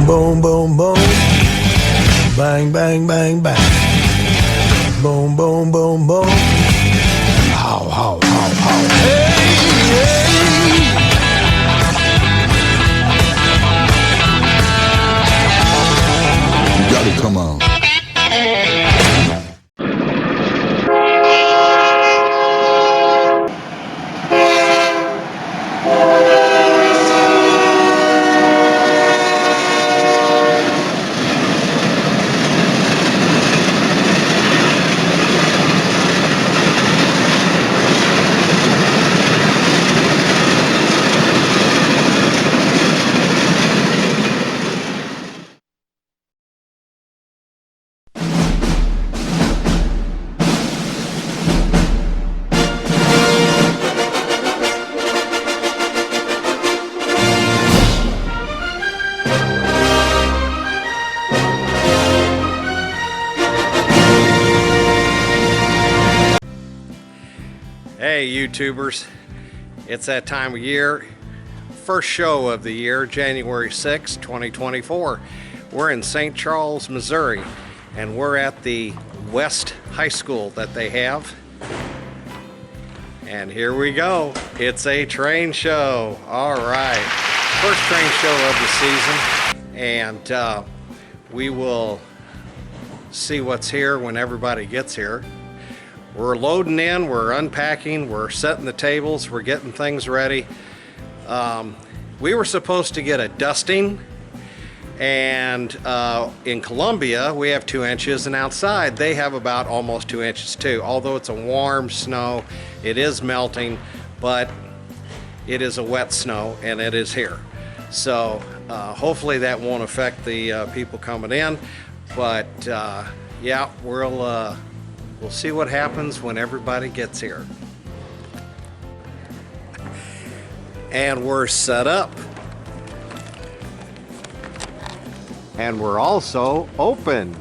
boom, boom, boom. Bang, bang, bang, bang. Boom, boom, boom, boom. How, how, how, how. Hey, hey. You gotta come on. Hey YouTubers, it's that time of year, first show of the year, January 6, 2024. We're in St. Charles, Missouri, and we're at the West High School that they have. And here we go, it's a train show. All right, first train show of the season, and we will see what's here when everybody gets here. We're loading in, we're unpacking, we're setting the tables, we're getting things ready. We were supposed to get a dusting, and in Columbia we have 2 inches, and outside they have about almost 2 inches too. Although it's a warm snow, it is melting, but it is a wet snow and it is here. So hopefully that won't affect the people coming in, but yeah, we'll see what happens when everybody gets here. And we're set up. And we're also open.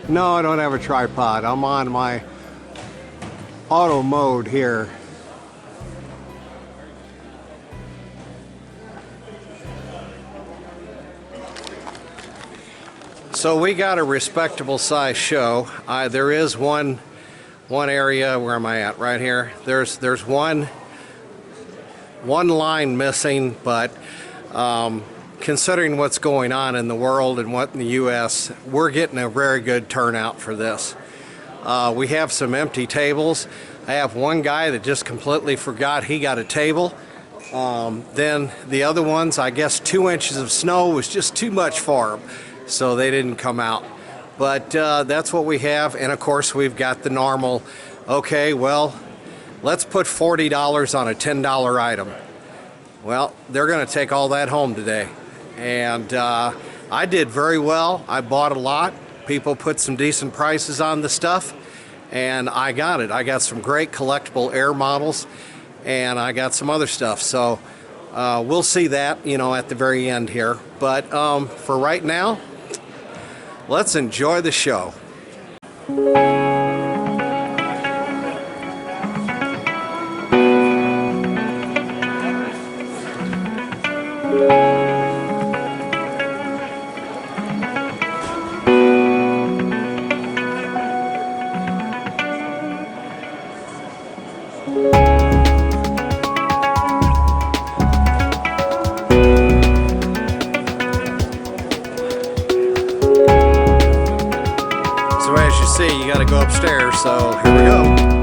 No, I don't have a tripod. I'm on my auto mode here. So we got a respectable size show. There is one area. Where am I at? Right here. There's one line missing, but considering what's going on in the world and what in the U.S., we're getting a very good turnout for this. We have some empty tables. I have one guy that just completely forgot he got a table. Then the other ones, I guess 2 inches of snow was just too much for them, so they didn't come out. But that's what we have, and of course we've got the normal, okay, well, let's put $40 on a $10 item. Well, they're going to take all that home today. And I did very well. I bought a lot. People put some decent prices on the stuff, and I got it. I got some great collectible air models, and I got some other stuff. So we'll see that, you know, at the very end here. But for right now, let's enjoy the show. see, you got to go upstairs. So here we go.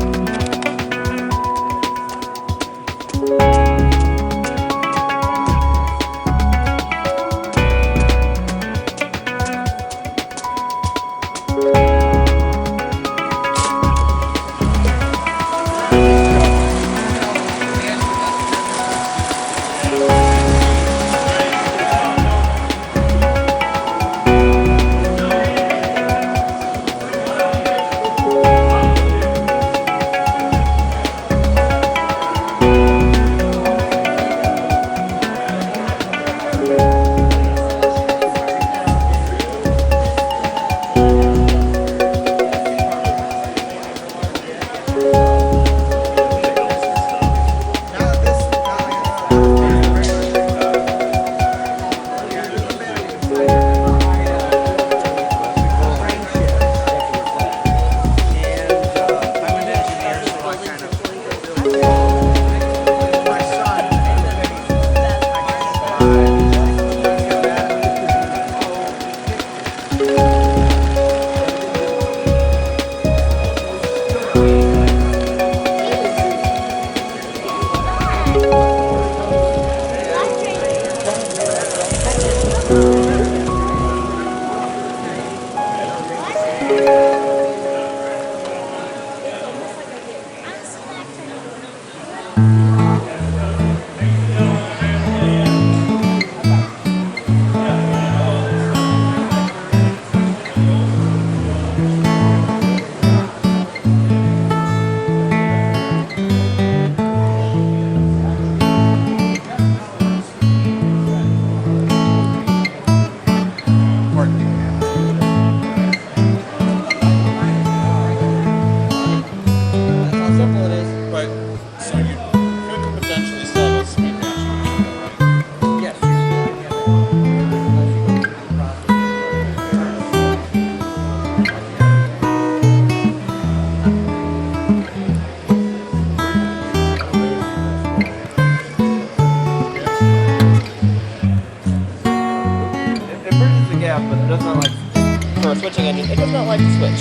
But it does not like, for a switching engine, it does not like to switch.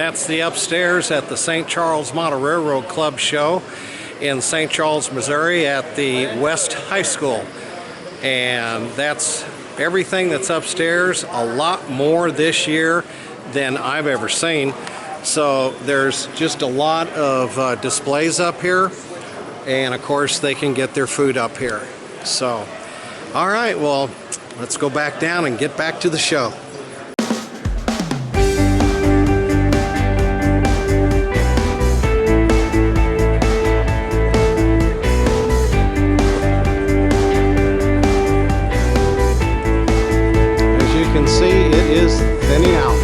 that's the upstairs at the St. Charles Model Railroad Club show in St. Charles, Missouri at the West High School. And that's everything that's upstairs, a lot more this year than I've ever seen. So there's just a lot of displays up here, and of course they can get their food up here. So, all right, well, let's go back down and get back to the show. As you can see, it is thinning out.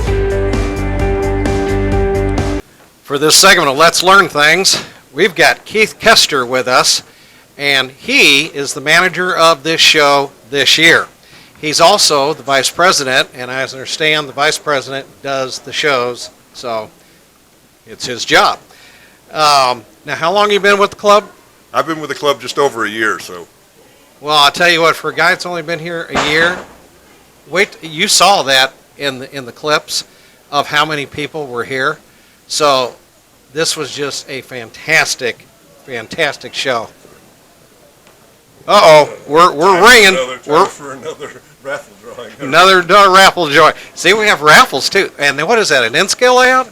For this segment of Let's Learn Things, we've got Keith Kester with us, and he is the manager of this show this year. He's also the vice president, and as I understand, the vice president does the shows, so it's his job. Now, how long have you been with the club? I've been with the club just over a year, so. Well, I'll tell you what, for a guy that's only been here a year, wait, you saw that in the clips of how many people were here. So this was just a fantastic show. We're ringing. We're For another raffle drawing. another raffle joy. See, we have raffles too. And what is that? An N-scale layout?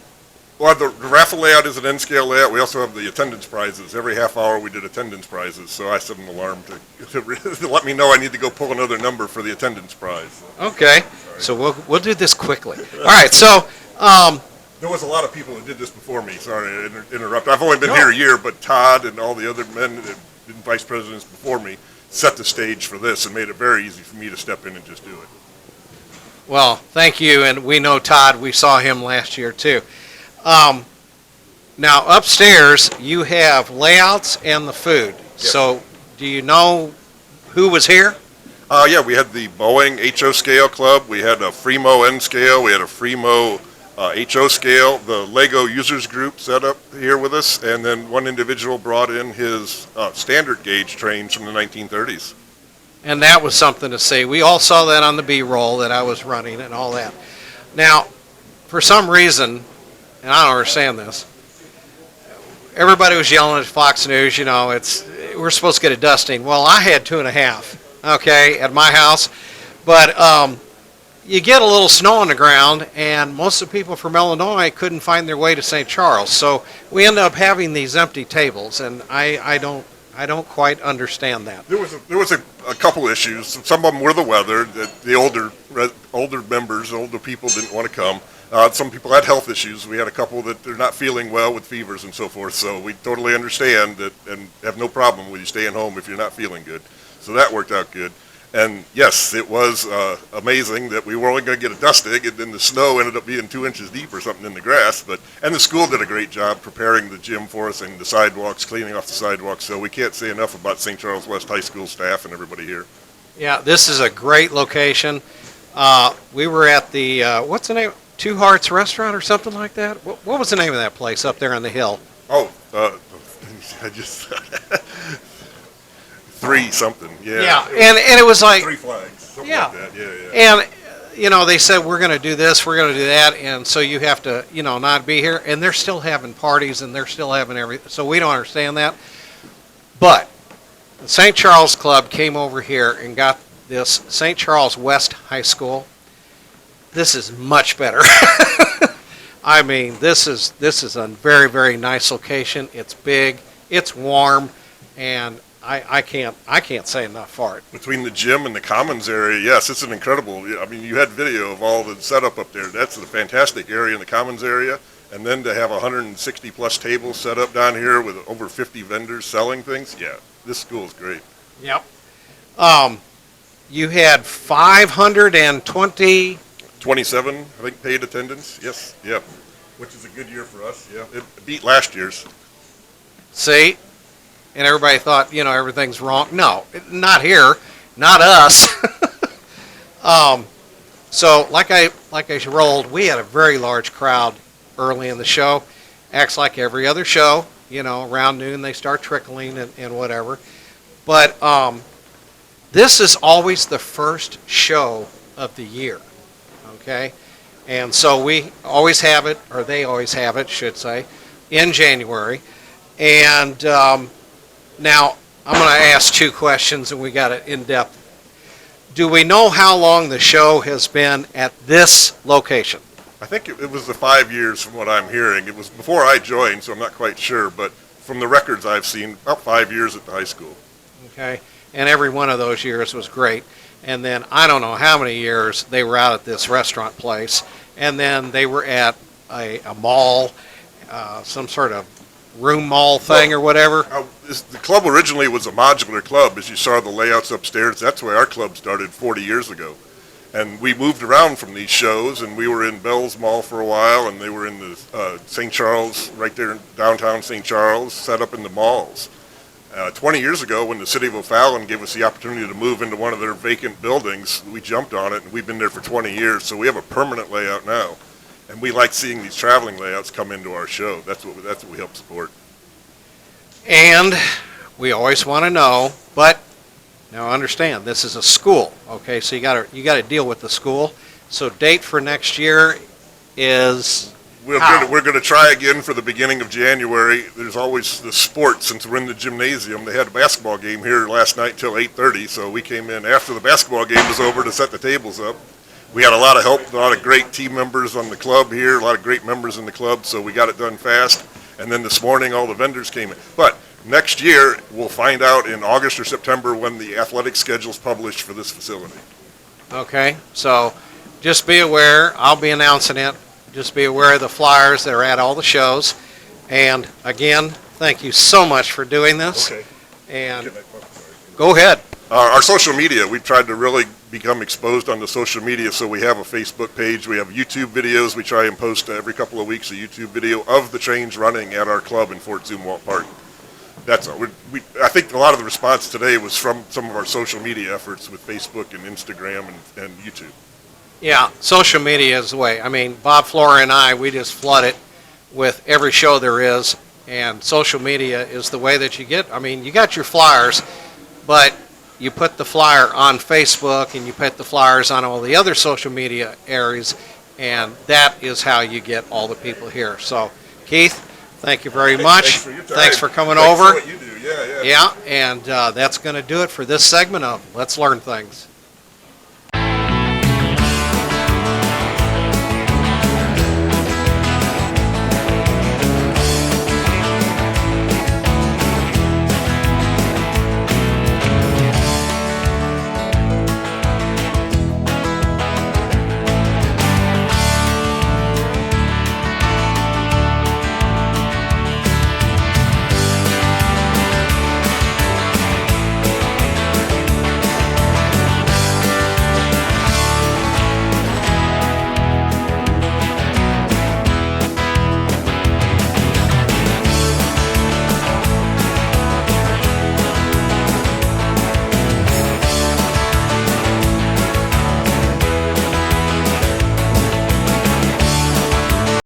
Well, the raffle layout is an N-scale layout. We also have the attendance prizes. Every half hour we did attendance prizes, so I set an alarm to let me know I need to go pull another number for the attendance prize. Okay. So we'll do this quickly. All right. So. There was a lot of people that did this before me. Sorry to interrupt. I've only been here a year, but Todd and all the other men that have been vice presidents before me set the stage for this and made it very easy for me to step in and just do it. Well, thank you, and we know Todd. We saw him last year too. Now upstairs you have layouts and the food. Yes. So do you know who was here? Yeah, we had the Boeing HO scale club. We had a Fremo N scale. We had a Fremo HO scale. The Lego users group set up here with us, and then one individual brought in his standard gauge trains from the 1930s. And that was something to see. We all saw that on the B-roll that I was running and all that. Now, for some reason, and I don't understand this, everybody was yelling at Fox News, we're supposed to get a dusting. Well, I had 2.5, okay, at my house. But you get a little snow on the ground, and most of the people from Illinois couldn't find their way to St. Charles. So we end up having these empty tables, and I don't quite understand that. There was a couple issues. Some of them were the weather. The older members, older people didn't want to come. Some people had health issues. We had a couple that they're not feeling well with fevers and so forth. So we totally understand that and have no problem with you staying home if you're not feeling good. So that worked out good. And yes, it was amazing that we were only going to get a dusting, and then the snow ended up being 2 inches deep or something in the grass. And the school did a great job preparing the gym for us and the sidewalks, cleaning off the sidewalks. So we can't say enough about St. Charles West High School staff and everybody here. Yeah, this is a great location. We were at the, what's the name? Two Hearts Restaurant or something like that? What was the name of that place up there on the hill? Oh, I just... 3 something, yeah. Yeah, and it was like... 3 Flags, something Yeah. like that, yeah. And, they said, we're going to do this, we're going to do that, and so you have to, not be here. And they're still having parties, and they're still having everything. So we don't understand that. But the St. Charles Club came over here and got this St. Charles West High School. This is much better. I mean, this is a very, very nice location. It's big, it's warm, and I can't say enough for it. Between the gym and the commons area, yes, it's an incredible, I mean, you had video of all the setup up there. That's a fantastic area in the commons area. And then to have 160 plus tables set up down here with over 50 vendors selling things, yeah, this school is great. Yep. You had 520... 27, I think, paid attendance, yes, yep. Which is a good year for us, yeah. It beat last year's. See? And everybody thought, everything's wrong. No, not here, not us. So like I rolled, we had a very large crowd early in the show. Acts like every other show, around noon they start trickling and whatever. But this is always the first show of the year, okay? And so we always have it, or they always have it, should say, in January. And now I'm going to ask two questions, and we got it in depth. Do we know how long the show has been at this location? I think it was the 5 years from what I'm hearing. It was before I joined, so I'm not quite sure, but from the records I've seen, about 5 years at the high school. Okay, and every one of those years was great. And then I don't know how many years they were out at this restaurant place, and then they were at a mall, some sort of room mall thing or whatever. The club originally was a modular club, as you saw the layouts upstairs. That's where our club started 40 years ago. And we moved around from these shows, and we were in Bell's Mall for a while, and they were in the St. Charles, right there in downtown St. Charles, set up in the malls. 20 years ago, when the city of O'Fallon gave us the opportunity to move into one of their vacant buildings, we jumped on it, and we've been there for 20 years, so we have a permanent layout now. And we like seeing these traveling layouts come into our show. That's what we help support. And we always want to know, but now understand, this is a school, okay? So you got to deal with the school. So date for next year is We're going to try again for the beginning of January. There's always the sports, since we're in the gymnasium. They had a basketball game here last night till 8:30, so we came in after the basketball game was over to set the tables up. We had a lot of help, a lot of great team members on the club here, a lot of great members in the club, so we got it done fast. And then this morning, all the vendors came in. But next year, we'll find out in August or September when the athletic schedule's published for this facility. okay. So just be aware, I'll be announcing it. Just be aware of the flyers that are at all the shows. And again, thank you so much for doing this. Okay. And go ahead. Our social media, we tried to really become exposed on the social media, so we have a Facebook page, we have YouTube videos, we try and post every couple of weeks a YouTube video of the trains running at our club in Fort Zumwalt Park. That's all. I think a lot of the response today was from some of our social media efforts with Facebook and Instagram and YouTube. Yeah, social media is the way. I mean, Bob Flora and I, we just flood it with every show there is, and social media is the way that you get. I mean, you got your flyers, but you put the flyer on Facebook and you put the flyers on all the other social media areas, and that is how you get all the people here. So, Keith, thank you very much. Thanks for your time. Thanks for coming Thanks over. for what you do. Yeah. Yeah, and that's going to do it for this segment of Let's Learn Things.